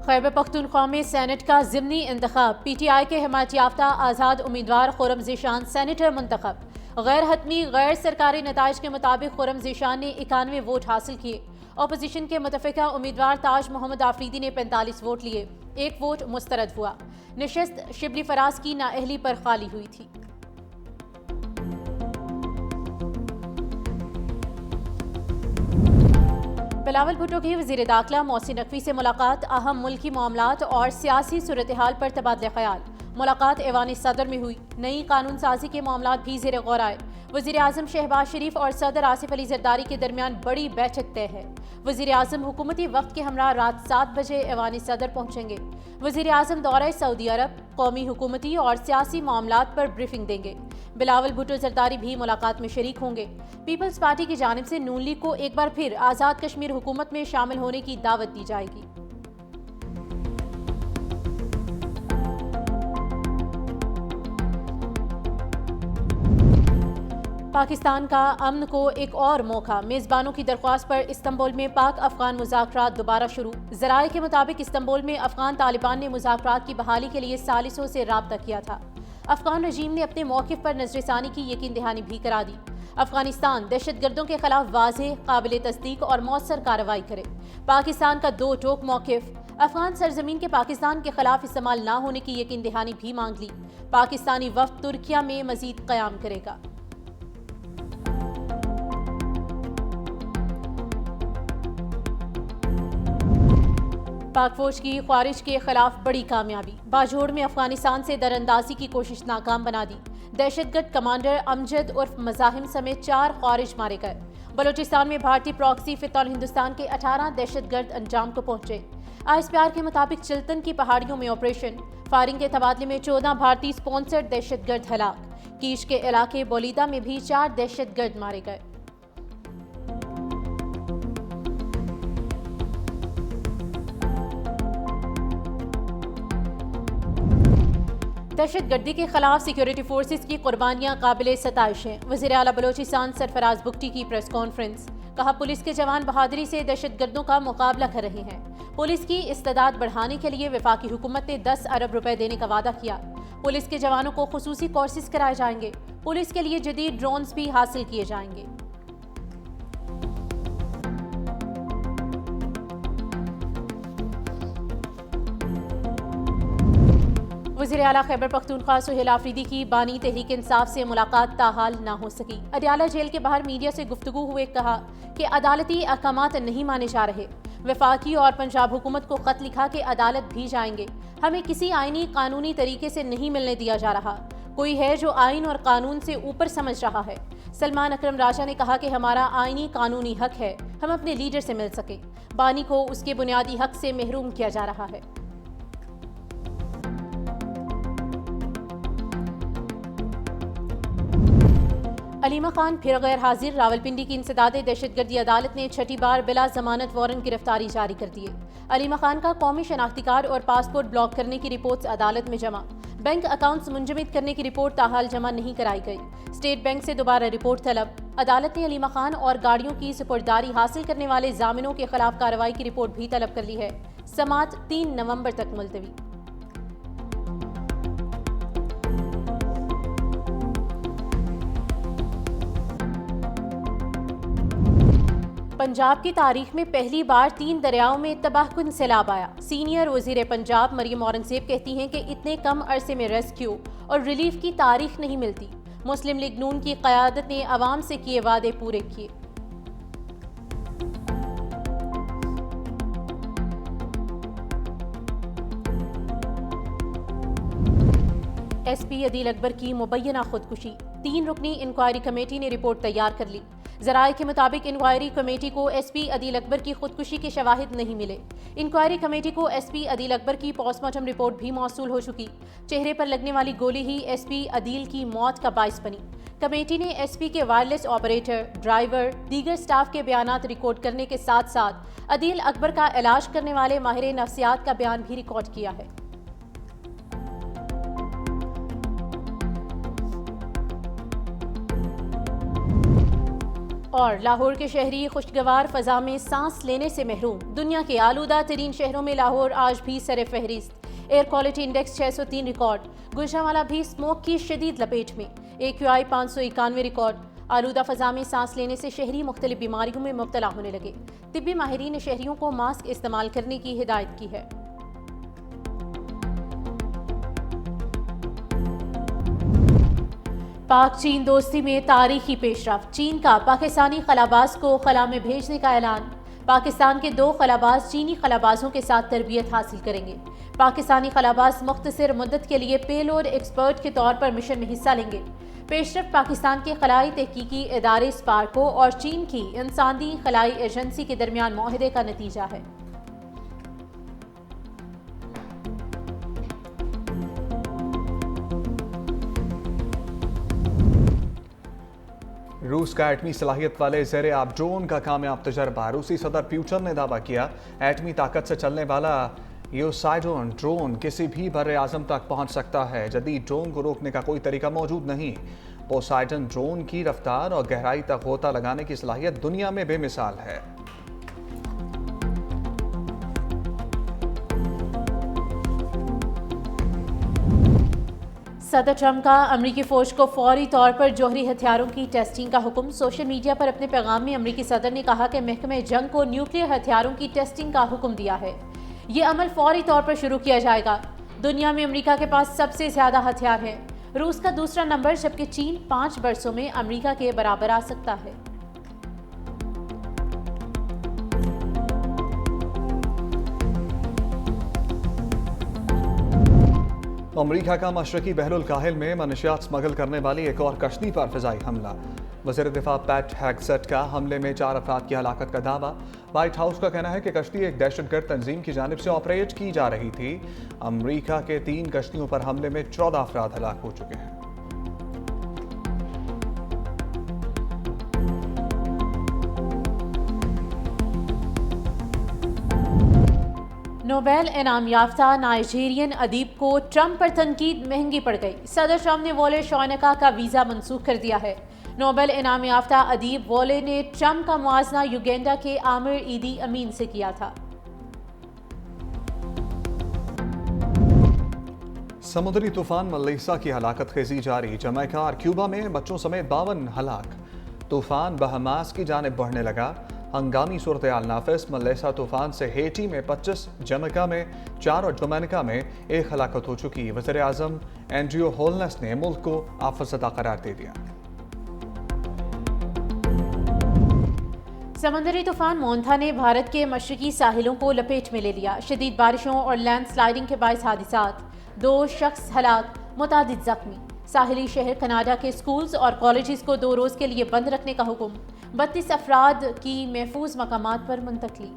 خیبر پختونخوا میں سینٹ کا ضمنی انتخاب، پی ٹی آئی کے حمایت یافتہ آزاد امیدوار خرم ذیشان سینیٹر منتخب۔ غیر حتمی غیر سرکاری نتائج کے مطابق خرم ذیشان نے 91 ووٹ حاصل کیے۔ اپوزیشن کے متفقہ امیدوار تاج محمد آفریدی نے 45 ووٹ لیے، 1 ووٹ مسترد ہوا۔ نشست شبلی فراز کی نااہلی پر خالی ہوئی تھی۔ بلاول بھٹو کی وزیر داخلہ محسن نقوی سے ملاقات، اہم ملکی معاملات اور سیاسی صورتحال پر تبادلہ خیال۔ ملاقات ایوان صدر میں ہوئی، نئی قانون سازی کے معاملات بھی زیر غور آئے۔ وزیر اعظم شہباز شریف اور صدر آصف علی زرداری کے درمیان بڑی بیٹھک طے ہے۔ وزیر اعظم حکومتی وفد کے ہمراہ رات 7 بجے ایوان صدر پہنچیں گے۔ وزیر اعظم دورہ سعودی عرب، قومی حکومتی اور سیاسی معاملات پر بریفنگ دیں گے۔ بلاول بھٹو زرداری بھی ملاقات میں شریک ہوں گے۔ پیپلز پارٹی کی جانب سے نون لیگ کو ایک بار پھر آزاد کشمیر حکومت میں شامل ہونے کی دعوت دی جائے گی۔ پاکستان کا امن کو ایک اور موقع، میزبانوں کی درخواست پر استنبول میں پاک افغان مذاکرات دوبارہ شروع۔ ذرائع کے مطابق استنبول میں افغان طالبان نے مذاکرات کی بحالی کے لیے ثالثوں سے رابطہ کیا تھا۔ افغان رجیم نے اپنے موقف پر نظر ثانی کی یقین دہانی بھی کرا دی۔ افغانستان دہشت گردوں کے خلاف واضح، قابل تصدیق اور مؤثر کارروائی کرے۔ پاکستان کا دو ٹوک موقف، افغان سرزمین کے پاکستان کے خلاف استعمال نہ ہونے کی یقین دہانی بھی مانگ لی۔ پاکستانی وفد ترکیہ میں مزید قیام کرے گا۔ پاک فوج کی خارج کے خلاف بڑی کامیابی، باجوڑ میں افغانستان سے دراندازی کی کوشش ناکام بنا دی۔ دہشت گرد کمانڈر امجد عرف مزاحم سمیت 4 خارج مارے گئے۔ بلوچستان میں بھارتی پراکسی فتح ہندوستان کے 18 دہشت گرد انجام کو پہنچے۔ آئس پیار کے مطابق چلتن کی پہاڑیوں میں آپریشن، فائرنگ کے تبادلے میں 14 بھارتی سپانسرڈ دہشت گرد ہلاک۔ کیش کے علاقے بولیدا میں بھی 4 دہشت گرد مارے گئے۔ دہشت گردی کے خلاف سیکیورٹی فورسز کی قربانیاں قابل ستائش ہیں۔ وزیر اعلیٰ بلوچستان سرفراز بگٹی کی پریس کانفرنس، کہا پولیس کے جوان بہادری سے دہشت گردوں کا مقابلہ کر رہے ہیں۔ پولیس کی استعداد بڑھانے کے لیے وفاقی حکومت نے 10 ارب روپے دینے کا وعدہ کیا۔ پولیس کے جوانوں کو خصوصی کورسز کرائے جائیں گے۔ پولیس کے لیے جدید ڈرونز بھی حاصل کیے جائیں گے۔ وزیر اعلیٰ خیبر پختونخوا سہیل آفریدی کی بانی تحریک انصاف سے ملاقات تاحال نہ ہو سکی۔ اڈیالہ جیل کے باہر میڈیا سے گفتگو ہوئے کہا کہ عدالتی احکامات نہیں مانے جا رہے۔ وفاقی اور پنجاب حکومت کو خط لکھا کہ عدالت بھی جائیں گے، ہمیں کسی آئینی قانونی طریقے سے نہیں ملنے دیا جا رہا۔ کوئی ہے جو آئین اور قانون سے اوپر سمجھ رہا ہے۔ سلمان اکرم راجہ نے کہا کہ ہمارا آئینی قانونی حق ہے ہم اپنے لیڈر سے مل سکیں۔ بانی کو اس کے بنیادی حق سے محروم کیا جا رہا ہے۔ علیمہ خان پھر غیر حاضر، راولپنڈی کی انسداد دہشت گردی عدالت نے 6ٹھی بار بلا ضمانت وارنٹ گرفتاری جاری کر دیے۔ علیمہ خان کا قومی شناختی کارڈ اور پاسپورٹ بلاک کرنے کی رپورٹس عدالت میں جمع۔ بینک اکاؤنٹس منجمد کرنے کی رپورٹ تاحال جمع نہیں کرائی گئی۔ اسٹیٹ بینک سے دوبارہ رپورٹ طلب۔ عدالت نے علیمہ خان اور گاڑیوں کی سپرداری حاصل کرنے والے ضامنوں کے خلاف کارروائی کی رپورٹ بھی طلب کر لی ہے۔ سماعت 3 نومبر تک ملتوی۔ پنجاب کی تاریخ میں پہلی بار 3 دریاؤں میں تباہ کن سیلاب آیا۔ سینئر وزیر پنجاب مریم اورنگزیب کہتی ہیں کہ اتنے کم عرصے میں ریسکیو اور ریلیف کی تاریخ نہیں ملتی۔ مسلم لیگ نون کی قیادت نے عوام سے کیے وعدے پورے کیے۔ ایس پی عدیل اکبر کی مبینہ خودکشی، 3 رکنی انکوائری کمیٹی نے رپورٹ تیار کر لی۔ ذرائع کے مطابق انکوائری کمیٹی کو ایس پی عدیل اکبر کی خودکشی کے شواہد نہیں ملے۔ انکوائری کمیٹی کو ایس پی عدیل اکبر کی پوسٹ مارٹم رپورٹ بھی موصول ہو چکی۔ چہرے پر لگنے والی گولی ہی ایس پی عدیل کی موت کا باعث بنی۔ کمیٹی نے ایس پی کے وائرلیس آپریٹر، ڈرائیور، دیگر سٹاف کے بیانات ریکارڈ کرنے کے ساتھ ساتھ عدیل اکبر کا علاج کرنے والے ماہر نفسیات کا بیان بھی ریکارڈ کیا ہے۔ اور لاہور کے شہری خوشگوار فضا میں سانس لینے سے محروم، دنیا کے آلودہ ترین شہروں میں لاہور آج بھی سر فہرست، air quality index 603 record, Gujranwala بھی اسموک کی شدید لپیٹ میں، AQI 591 ریکارڈ۔ آلودہ فضا میں سانس لینے سے شہری مختلف بیماریوں میں مبتلا ہونے لگے، طبی ماہرین نے شہریوں کو ماسک استعمال کرنے کی ہدایت کی ہے۔ پاک چین دوستی میں تاریخی پیش رفت، چین کا پاکستانی خلاباز کو خلا میں بھیجنے کا اعلان، پاکستان کے 2 خلاباز چینی خلابازوں کے ساتھ تربیت حاصل کریں گے۔ پاکستانی خلاباز مختصر مدت کے لیے پے لوڈ ایکسپرٹ کے طور پر مشن میں حصہ لیں گے۔ پیش رفت پاکستان کے خلائی تحقیقی ادارے اسپارکو اور چین کی انسانی خلائی ایجنسی کے درمیان معاہدے کا نتیجہ ہے۔ روس کا ایٹمی صلاحیت والے زیر آب ڈرون کا کامیاب تجربہ، روسی صدر پیوٹن نے دعویٰ کیا ایٹمی طاقت سے چلنے والا پوسائیڈون ڈرون کسی بھی بر اعظم تک پہنچ سکتا ہے، جدید ڈرون کو روکنے کا کوئی طریقہ موجود نہیں۔ پوسائیڈون ڈرون کی رفتار اور گہرائی تک غوطہ لگانے کی صلاحیت دنیا میں بے مثال ہے۔ صدر ٹرمپ کا امریکی فوج کو فوری طور پر جوہری ہتھیاروں کی ٹیسٹنگ کا حکم، سوشل میڈیا پر اپنے پیغام میں امریکی صدر نے کہا کہ محکمہ جنگ کو نیوکلیئر ہتھیاروں کی ٹیسٹنگ کا حکم دیا ہے، یہ عمل فوری طور پر شروع کیا جائے گا۔ دنیا میں امریکہ کے پاس سب سے زیادہ ہتھیار ہیں، روس کا دوسرا نمبر، جبکہ چین 5 برسوں میں امریکہ کے برابر آ سکتا ہے۔ امریکہ کا مشرقی بحر الکاہل میں منشیات اسمگل کرنے والی ایک اور کشتی پر فضائی حملہ، وزیر دفاع پیٹ ہیگسٹ کا حملے میں 4 افراد کی ہلاکت کا دعویٰ، وائٹ ہاؤس کا کہنا ہے کہ کشتی ایک دہشت گرد تنظیم کی جانب سے آپریٹ کی جا رہی تھی۔ امریکہ کے 3 کشتیوں پر حملے میں 14 افراد ہلاک ہو چکے ہیں۔ نوبیل انعام یافتہ نائجیرین ادیب کو ٹرمپ پر تنقید مہنگی پڑ گئی، صدر ٹرمپ نے وولے شونیکا کا ویزا منسوخ کر دیا ہے۔ نوبیل انعام یافتہ ادیب وولے نے ٹرمپ کا موازنہ یوگینڈا کے عامر ایدی امین سے کیا تھا۔ سمندری طوفان ملیسا کی ہلاکت خیزی جاری، جمیکا اور کیوبا میں بچوں سمیت 52 ہلاک، طوفان بہاماس کی جانب بڑھنے لگا، ہنگامی صورتحال نافذ، ملیسا طوفان سے ہیٹی میں 25، جمیکا میں 4 اور ڈومینیکا میں 1 ہلاکت ہو چکی۔ وزیر اعظم اینڈریو ہولنس نے ملک کو آفت زدہ قرار دے دیا۔ سمندری طوفان مونتھا نے بھارت کے مشرقی ساحلوں کو لپیٹ میں لے لیا، شدید بارشوں اور لینڈ سلائیڈنگ کے باعث حادثات، 2 شخص ہلاک، متعدد زخمی، ساحلی شہر کینیڈا کے سکولز اور کالجز کو 2 روز کے لیے بند رکھنے کا حکم، 32 افراد کی محفوظ مقامات پر منتقلی۔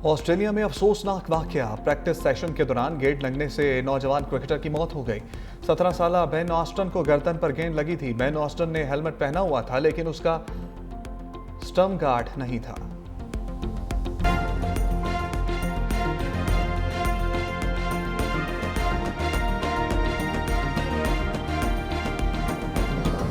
آسٹریلیا میں افسوسناک واقعہ، پریکٹس سیشن کے دوران گیند لگنے سے نوجوان کرکٹر کی موت ہو گئی۔ 17 سالہ بین آسٹن کو گردن پر گیند لگی تھی۔ بین آسٹن نے ہیلمٹ پہنا ہوا تھا لیکن اس کا سٹرم گارڈ نہیں تھا۔